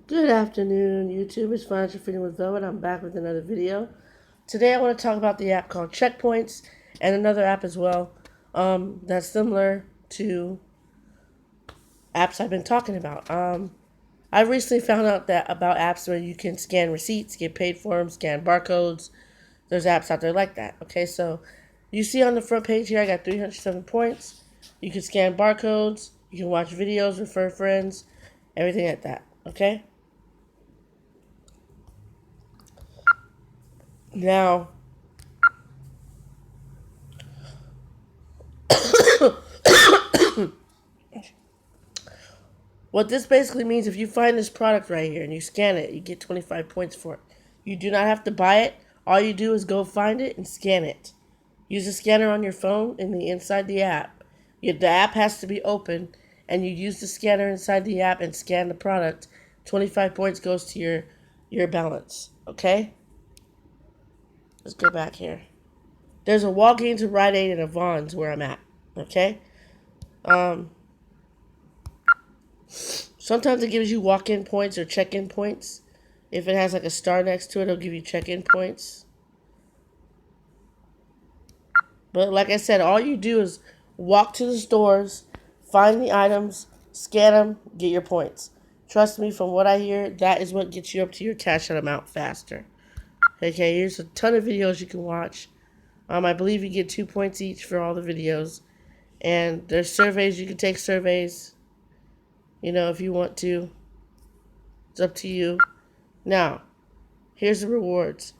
Good afternoon, YouTube. It's Financial Freedom with Velvet. I'm back with another video. Today I want to talk about the app called Checkpoints and another app as well that's similar to apps I've been talking about. I recently found out that about apps where you can scan receipts, get paid for them, scan barcodes. There's apps out there like that. Okay, so you see on the front page here, I got 307 points. You can scan barcodes, you can watch videos, refer friends, everything like that. Okay? Now, what this basically means, if you find this product right here and you scan it, you get 25 points for it. You do not have to buy it. All you do is go find it and scan it. Use a scanner on your phone and inside the app. The app has to be open, and you use the scanner inside the app and scan the product. 25 points goes to your balance. Okay? Let's go back here. There's a Walgreens, a Rite Aid, and a Vons where I'm at. Okay? Um, Sometimes it gives you walk-in points or check-in points. If it has like a star next to it, it'll give you check-in points. But like I said, all you do is walk to the stores, find the items, scan them, get your points. Trust me, from what I hear, that is what gets you up to your cash out amount faster. Okay, here's a ton of videos you can watch. I believe you get 2 points each for all the videos. And there's surveys, you can take surveys, if you want to. It's up to you. Now, here's the rewards.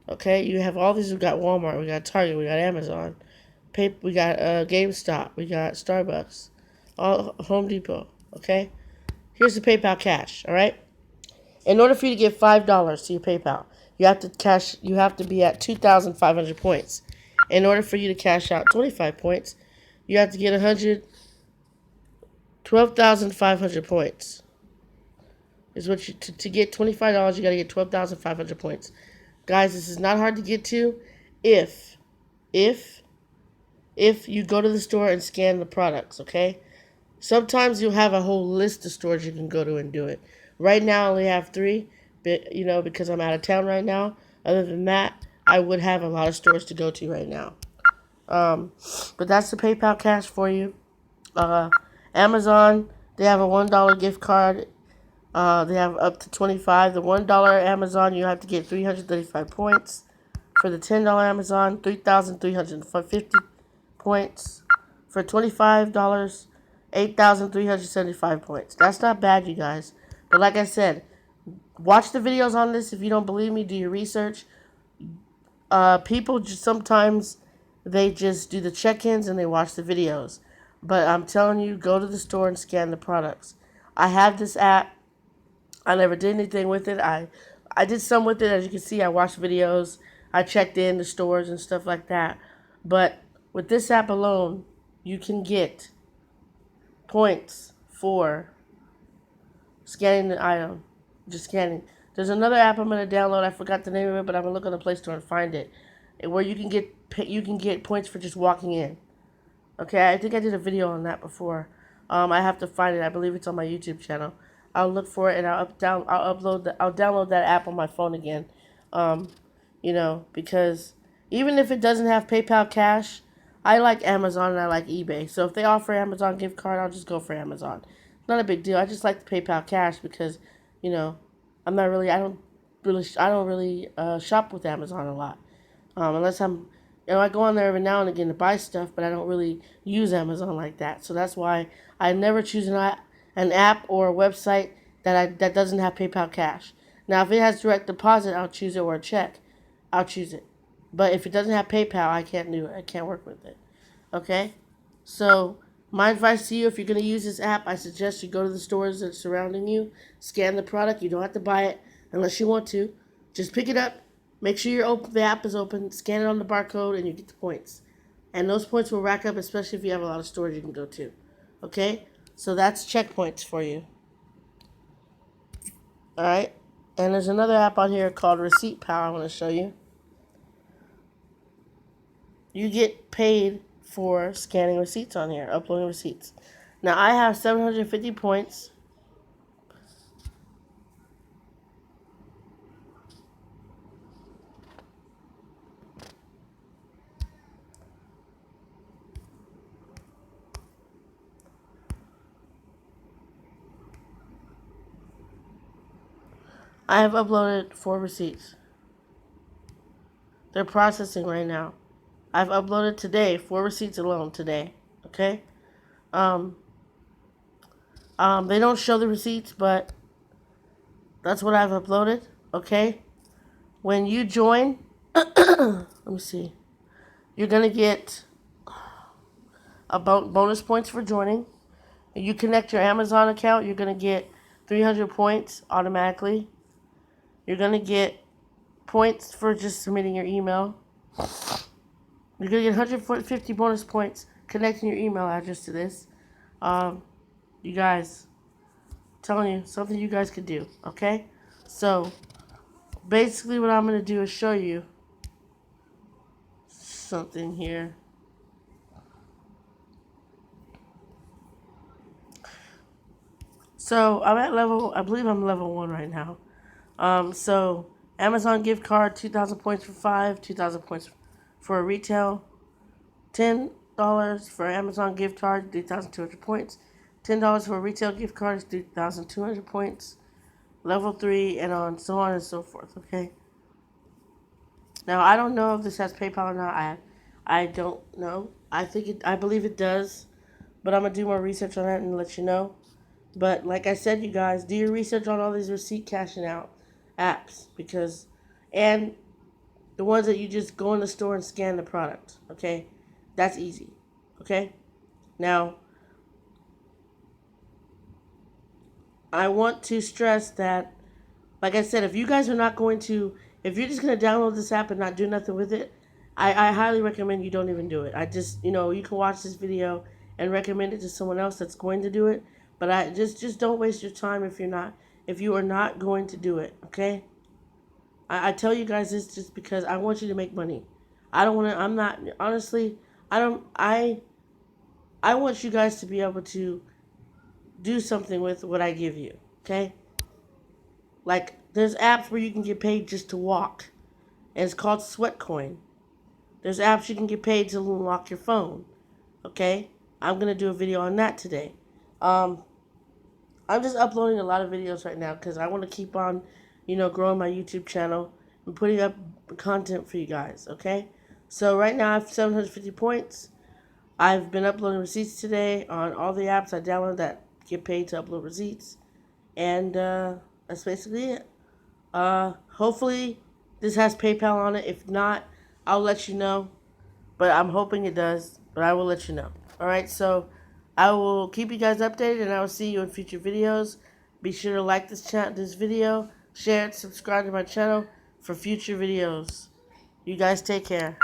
Okay, you have all these. We got Walmart, we got Target, we got Amazon, we got GameStop, we got Starbucks, all Home Depot. Okay, here's the PayPal cash. All right, in order for you to get $5 to your PayPal, you have to cash. You have to be at 2,500 points. In order for you to cash out 25 points, you have to get 12,500 points. Is what to get $25, you got to get 12,500 points. Guys, this is not hard to get to if if if you go to the store and scan the products, okay? Sometimes you'll have a whole list of stores you can go to and do it. Right now I only have 3, but because I'm out of town right now. Other than that, I would have a lot of stores to go to right now. But that's the PayPal cash for you. Uh, Amazon, they have a $1 gift card. They have up to 25. The $1 Amazon, you have to get 335 points. For the $10 Amazon, 3,350 points. For $25, 8,375 points. That's not bad, you guys. But like I said, watch the videos on this. If you don't believe me, do your research. People just sometimes they just do the check-ins and they watch the videos. But I'm telling you, go to the store and scan the products. I have this app. I never did anything with it. I did some with it. As you can see, I watched videos. I checked in the stores and stuff like that. But with this app alone, you can get points for scanning the item. Just scanning. There's another app I'm going to download. I forgot the name of it, but I'm going to look on the Play Store and find it. Where you can get points for just walking in. Okay, I think I did a video on that before. I have to find it. I believe it's on my YouTube channel. I'll look for it and I'll download that app on my phone again. Um, because even if it doesn't have PayPal Cash, I like Amazon and I like eBay. So if they offer Amazon gift card, I'll just go for Amazon. Not a big deal. I just like the PayPal Cash because, you know, I don't really shop with Amazon a lot. Unless I go on there every now and again to buy stuff, but I don't really use Amazon like that. So that's why I never choose an app or a website that doesn't have PayPal Cash. Now, if it has direct deposit, I'll choose it, or a check, I'll choose it. But if it doesn't have PayPal, I can't do it. I can't work with it. Okay? So, my advice to you, if you're going to use this app, I suggest you go to the stores that are surrounding you, scan the product. You don't have to buy it unless you want to. Just pick it up, make sure the app is open, scan it on the barcode, and you get the points. And those points will rack up, especially if you have a lot of stores you can go to. Okay? So that's checkpoints for you. Alright? And there's another app on here called Receipt Power I want to show you. You get paid for scanning receipts on here, uploading receipts. Now, I have 750 points. I have uploaded 4 receipts. They're processing right now. I've uploaded today 4 receipts alone today. Okay. Um. They don't show the receipts, but that's what I've uploaded. Okay. When you join, let me see. You're gonna get bonus points for joining. You connect your Amazon account, you're going to get 300 points automatically. You're going to get points for just submitting your email. You're going to get 150 bonus points connecting your email address to this. You guys, I'm telling you, something you guys could do, okay? So, basically what I'm going to do is show you something here. So, I believe I'm level 1 right now. So Amazon gift card, 2,000 points for 5, 2,000 points for a retail, $10 for Amazon gift card, 3,200 points, $10 for a retail gift card is 3,200 points, level 3, and so on and so forth. Okay. Now I don't know if this has PayPal or not. I don't know. I believe it does, but I'm gonna do more research on that and let you know. But like I said, you guys, do your research on all these receipt cashing out apps and the ones that you just go in the store and scan the product. Okay, that's easy. Okay, now I want to stress that, like I said, if you guys are not going to, if you're just going to download this app and not do nothing with it, I highly recommend you don't even do it. I just, you can watch this video and recommend it to someone else that's going to do it. But I just don't waste your time if you are not going to do it. Okay. I tell you guys this just because I want you to make money. I don't want to. I'm not honestly. I don't. I want you guys to be able to do something with what I give you. Okay. Like there's apps where you can get paid just to walk, and it's called Sweatcoin. There's apps you can get paid to unlock your phone. Okay. I'm gonna do a video on that today. Um, I'm just uploading a lot of videos right now because I want to keep on, growing my YouTube channel and putting up content for you guys, okay? So right now I have 750 points. I've been uploading receipts today on all the apps I download that get paid to upload receipts. And that's basically it. Hopefully this has PayPal on it. If not, I'll let you know. But I'm hoping it does. But I will let you know. Alright, so I will keep you guys updated and I will see you in future videos. Be sure to like this video, share it, subscribe to my channel for future videos. You guys take care.